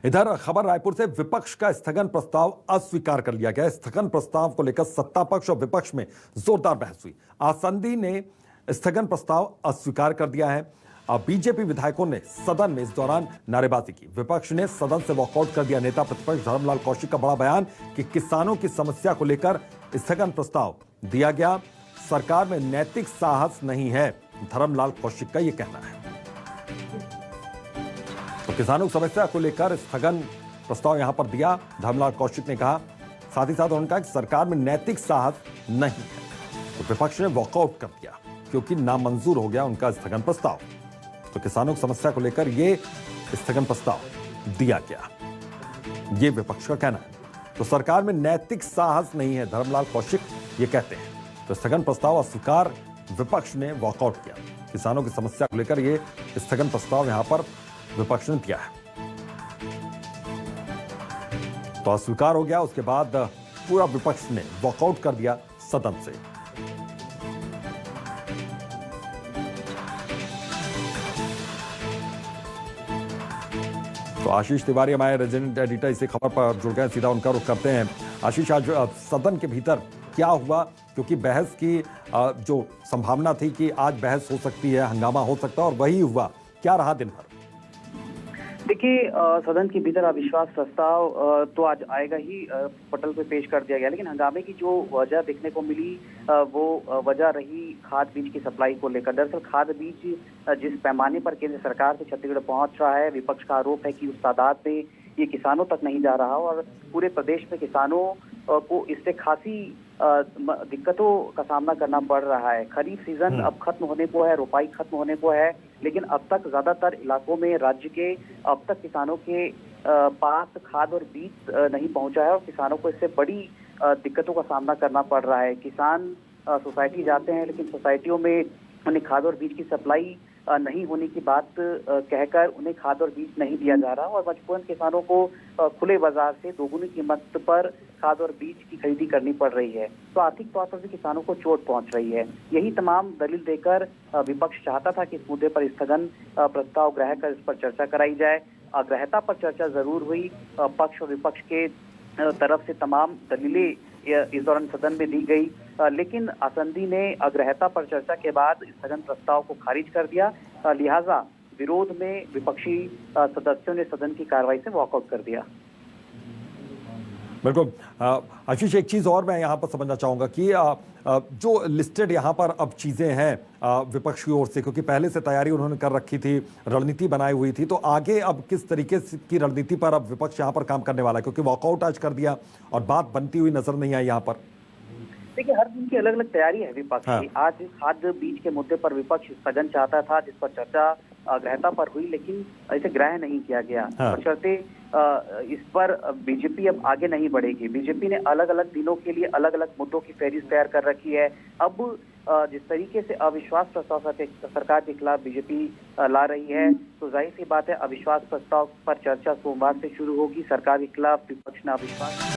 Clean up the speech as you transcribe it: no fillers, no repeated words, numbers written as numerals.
इधर खबर रायपुर से विपक्ष का स्थगन प्रस्ताव अस्वीकार कर लिया गया। स्थगन प्रस्ताव को लेकर सत्ता पक्ष और विपक्ष में जोरदार बहस हुई। आसंदी ने स्थगन प्रस्ताव अस्वीकार कर दिया है। बीजेपी विधायकों ने सदन में इस दौरान नारेबाजी की। विपक्ष ने सदन से वॉकआउट कर दिया। नेता प्रतिपक्ष धर्मलाल कौशिक का बड़ा बयान कि किसानों की समस्या को लेकर स्थगन प्रस्ताव दिया गया। सरकार में नैतिक साहस नहीं है, धर्मलाल कौशिक का यह कहना है। तो किसानों की समस्या को लेकर स्थगन प्रस्ताव यहां पर दिया, धर्मलाल कौशिक ने कहा। साथ ही साथ उन्होंने कहा कि सरकार में नैतिक साहस नहीं है। तो विपक्ष ने वॉकआउट कर दिया क्योंकि नामंजूर हो गया उनका स्थगन प्रस्ताव। तो किसानों की समस्या को लेकर यह स्थगन प्रस्ताव दिया गया, यह विपक्ष का कहना है। तो सरकार में नैतिक साहस नहीं है, धर्मलाल कौशिक ये कहते हैं। तो स्थगन प्रस्ताव अस्वीकार, विपक्ष ने वॉकआउट किया। किसानों की समस्या को लेकर यह स्थगन प्रस्ताव यहां पर विपक्ष ने दिया है। तो अस्वीकार हो गया। उसके बाद पूरा विपक्ष ने वॉकआउट कर दिया सदन से। तो आशीष तिवारी हमारे रेजिडेंट एडिटर इसी खबर पर जुड़ गए, सीधा उनका रुख करते हैं। आशीष, आज सदन के भीतर क्या हुआ? क्योंकि बहस की जो संभावना थी कि आज बहस हो सकती है, हंगामा हो सकता है, और वही हुआ। क्या रहा दिन भर? देखिए, सदन के भीतर अविश्वास प्रस्ताव तो आज आएगा ही, पटल पे पेश कर दिया गया। लेकिन हंगामे की जो वजह देखने को मिली वो वजह रही खाद बीज की सप्लाई को लेकर। दरअसल खाद बीज जिस पैमाने पर केंद्र सरकार से छत्तीसगढ़ पहुंच रहा है, विपक्ष का आरोप है कि उस तादाद में ये किसानों तक नहीं जा रहा और पूरे प्रदेश में किसानों को इससे खासी दिक्कतों का सामना करना पड़ रहा है। खरीफ सीजन अब खत्म होने को है, रोपाई खत्म होने को है, लेकिन अब तक ज्यादातर इलाकों में राज्य के अब तक किसानों के पास खाद और बीज नहीं पहुंचा है और किसानों को इससे बड़ी दिक्कतों का सामना करना पड़ रहा है। किसान सोसाइटी जाते हैं, लेकिन सोसाइटियों में उन्हें खाद और बीज की सप्लाई नहीं होने की बात कहकर उन्हें खाद और बीज नहीं दिया जा रहा और मजबूरन किसानों को खुले बाजार से दोगुनी कीमत पर खाद और बीज की खरीदी करनी पड़ रही है। तो आर्थिक तौर पर भी किसानों को चोट पहुंच रही है। यही तमाम दलील देकर विपक्ष चाहता था कि इस मुद्दे पर स्थगन प्रस्ताव ग्रह कर इस पर चर्चा कराई जाए। अग्रहता पर चर्चा जरूर हुई। पक्ष और विपक्ष के तरफ से तमाम दलीलें इस दौरान सदन में दी गई, लेकिन आसंदी ने अग्रहता पर चर्चा के बाद स्थगन प्रस्ताव को खारिज कर दिया। लिहाजा विरोध में विपक्षी सदस्यों ने सदन की कार्रवाई से वॉकआउट कर दिया। बिल्कुल। आशीष, एक चीज और मैं यहाँ पर समझना चाहूंगा कि जो लिस्टेड यहाँ पर अब चीजें हैं विपक्ष की ओर से, क्योंकि पहले से तैयारी उन्होंने कर रखी थी, रणनीति बनाई हुई थी, तो आगे अब किस तरीके की रणनीति पर अब विपक्ष यहाँ पर काम करने वाला है? क्योंकि वॉकआउट आज कर दिया और बात बनती हुई नजर नहीं आई यहाँ पर। देखिए, हर दिन की अलग अलग तैयारी है विपक्ष की। आज खाद बीज के मुद्दे पर विपक्ष स्थगन चाहता था, जिस पर चर्चा अग्रहता पर हुई, लेकिन इसे ग्राह्य नहीं किया गया। बशर्ते इस पर बीजेपी अब आगे नहीं बढ़ेगी। बीजेपी ने अलग अलग दिनों के लिए अलग अलग मुद्दों की फहरिस्त तैयार कर रखी है। अब जिस तरीके से अविश्वास प्रस्ताव सरकार के खिलाफ बीजेपी ला रही है, तो जाहिर सी बात है अविश्वास प्रस्ताव पर चर्चा सोमवार से शुरू होगी। सरकार के खिलाफ विपक्ष ने अविश्वास